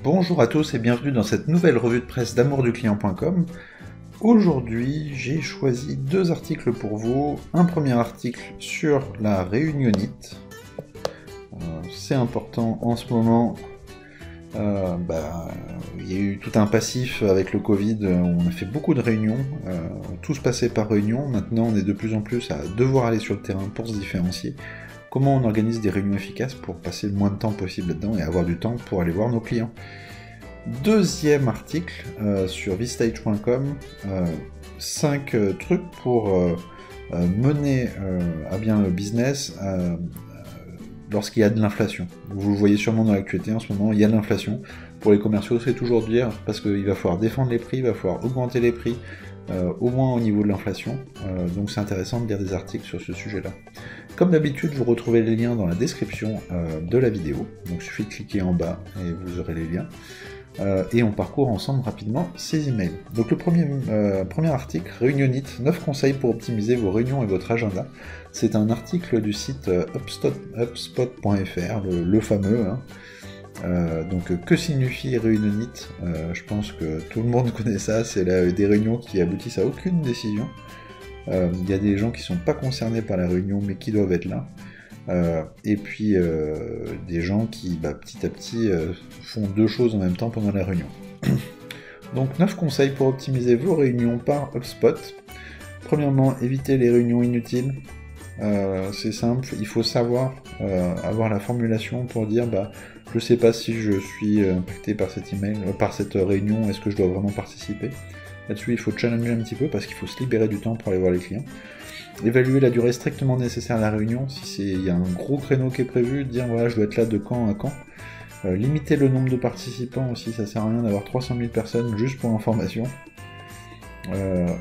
Bonjour à tous et bienvenue dans cette nouvelle revue de presse d'amourduclient.com. Aujourd'hui, j'ai choisi deux articles pour vous. Un premier article sur la réunionite. C'est important en ce moment. Il y a eu tout un passif avec le Covid, on a fait beaucoup de réunions, tout se passait par réunion. Maintenant on est de plus en plus à devoir aller sur le terrain pour se différencier. Comment on organise des réunions efficaces pour passer le moins de temps possible là-dedans et avoir du temps pour aller voir nos clients. Deuxième article sur vstage.com, 5 trucs pour mener à bien le business lorsqu'il y a de l'inflation. Vous le voyez sûrement dans l'actualité en ce moment, il y a de l'inflation. Pour les commerciaux, c'est toujours dire, parce qu'il va falloir défendre les prix, il va falloir augmenter les prix, au moins au niveau de l'inflation. Donc c'est intéressant de lire des articles sur ce sujet-là. Comme d'habitude, vous retrouvez les liens dans la description de la vidéo. Donc il suffit de cliquer en bas et vous aurez les liens. Et on parcourt ensemble rapidement ces emails. Donc le premier article, Réunionite, 9 conseils pour optimiser vos réunions et votre agenda. C'est un article du site HubSpot.fr, le fameux. Donc que signifie Réunionite? Je pense que tout le monde connaît ça, c'est des réunions qui aboutissent à aucune décision. Il y a des gens qui ne sont pas concernés par la réunion mais qui doivent être là. Et puis des gens qui petit à petit font deux choses en même temps pendant la réunion. Donc 9 conseils pour optimiser vos réunions par HubSpot. Premièrement, évitez les réunions inutiles. C'est simple, il faut savoir avoir la formulation pour dire je sais pas si je suis impacté par cet email, par cette réunion, est-ce que je dois vraiment participer? Là-dessus, il faut challenger un petit peu parce qu'il faut se libérer du temps pour aller voir les clients. Évaluer la durée strictement nécessaire à la réunion, si il y a un gros créneau qui est prévu, dire voilà, je dois être là de quand à quand. Limiter le nombre de participants aussi, ça sert à rien d'avoir 300 000 personnes juste pour information.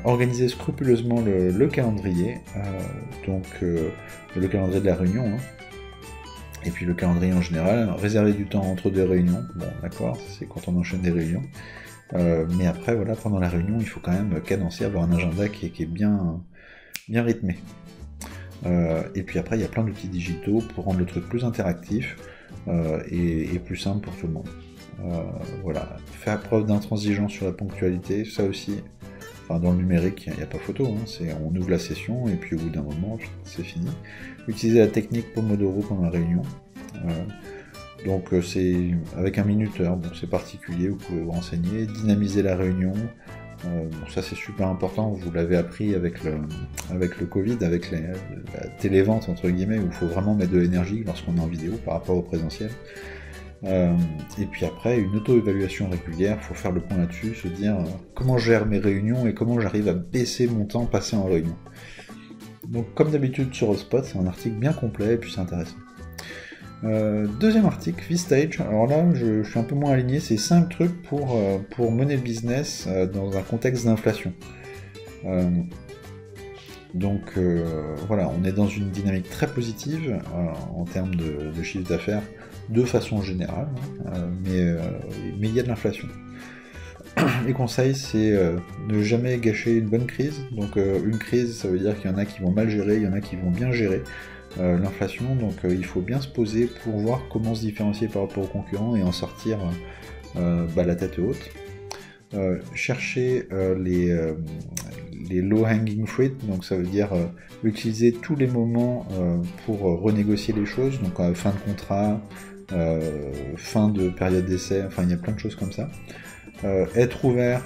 Organiser scrupuleusement le calendrier, le calendrier de la réunion, et puis le calendrier en général, réserver du temps entre deux réunions, bon d'accord, c'est quand on enchaîne des réunions, mais après voilà, pendant la réunion, il faut quand même cadencer, avoir un agenda qui est bien rythmé. Et puis après, il y a plein d'outils digitaux pour rendre le truc plus interactif et plus simple pour tout le monde. Voilà, faire preuve d'intransigeance sur la ponctualité, ça aussi. Enfin, dans le numérique, il n'y a pas photo, on ouvre la session et puis au bout d'un moment, c'est fini. Utiliser la technique Pomodoro pendant la réunion. Donc c'est avec un minuteur, bon, c'est particulier, vous pouvez vous renseigner. Dynamiser la réunion, ça c'est super important, vous l'avez appris avec le Covid, avec la télévente entre guillemets, où il faut vraiment mettre de l'énergie lorsqu'on est en vidéo par rapport au présentiel. Et puis après, une auto-évaluation régulière, il faut faire le point là-dessus, se dire comment je gère mes réunions et comment j'arrive à baisser mon temps passé en réunion. Donc comme d'habitude sur HubSpot, c'est un article bien complet et puis c'est intéressant. Deuxième article, vStage. Alors là, je suis un peu moins aligné, c'est 5 trucs pour mener le business dans un contexte d'inflation. Donc voilà, on est dans une dynamique très positive en termes de chiffre d'affaires de façon générale, mais il y a de l'inflation. Les conseils, c'est ne jamais gâcher une bonne crise. Donc une crise, ça veut dire qu'il y en a qui vont mal gérer, il y en a qui vont bien gérer l'inflation, donc il faut bien se poser pour voir comment se différencier par rapport aux concurrents et en sortir la tête haute. Chercher les low-hanging fruit, donc ça veut dire utiliser tous les moments pour renégocier les choses, donc fin de contrat, fin de période d'essai, enfin il y a plein de choses comme ça. Être ouvert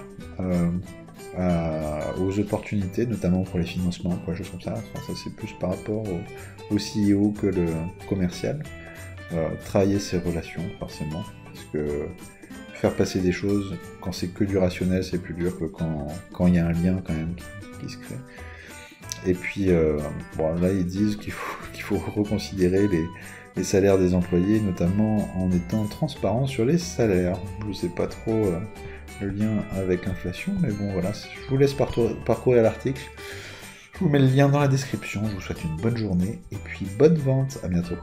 aux opportunités, notamment pour les financements, des choses comme ça. Enfin, ça c'est plus par rapport au CEO que le commercial. Travailler ses relations, forcément, parce que faire passer des choses, quand c'est que du rationnel, c'est plus dur que quand il y a un lien quand même qui se crée. Et puis, là ils disent qu'il faut reconsidérer les salaires des employés, notamment en étant transparent sur les salaires. Je ne sais pas trop le lien avec l'inflation, mais bon voilà, je vous laisse parcourir l'article. Je vous mets le lien dans la description, je vous souhaite une bonne journée, et puis bonne vente, à bientôt.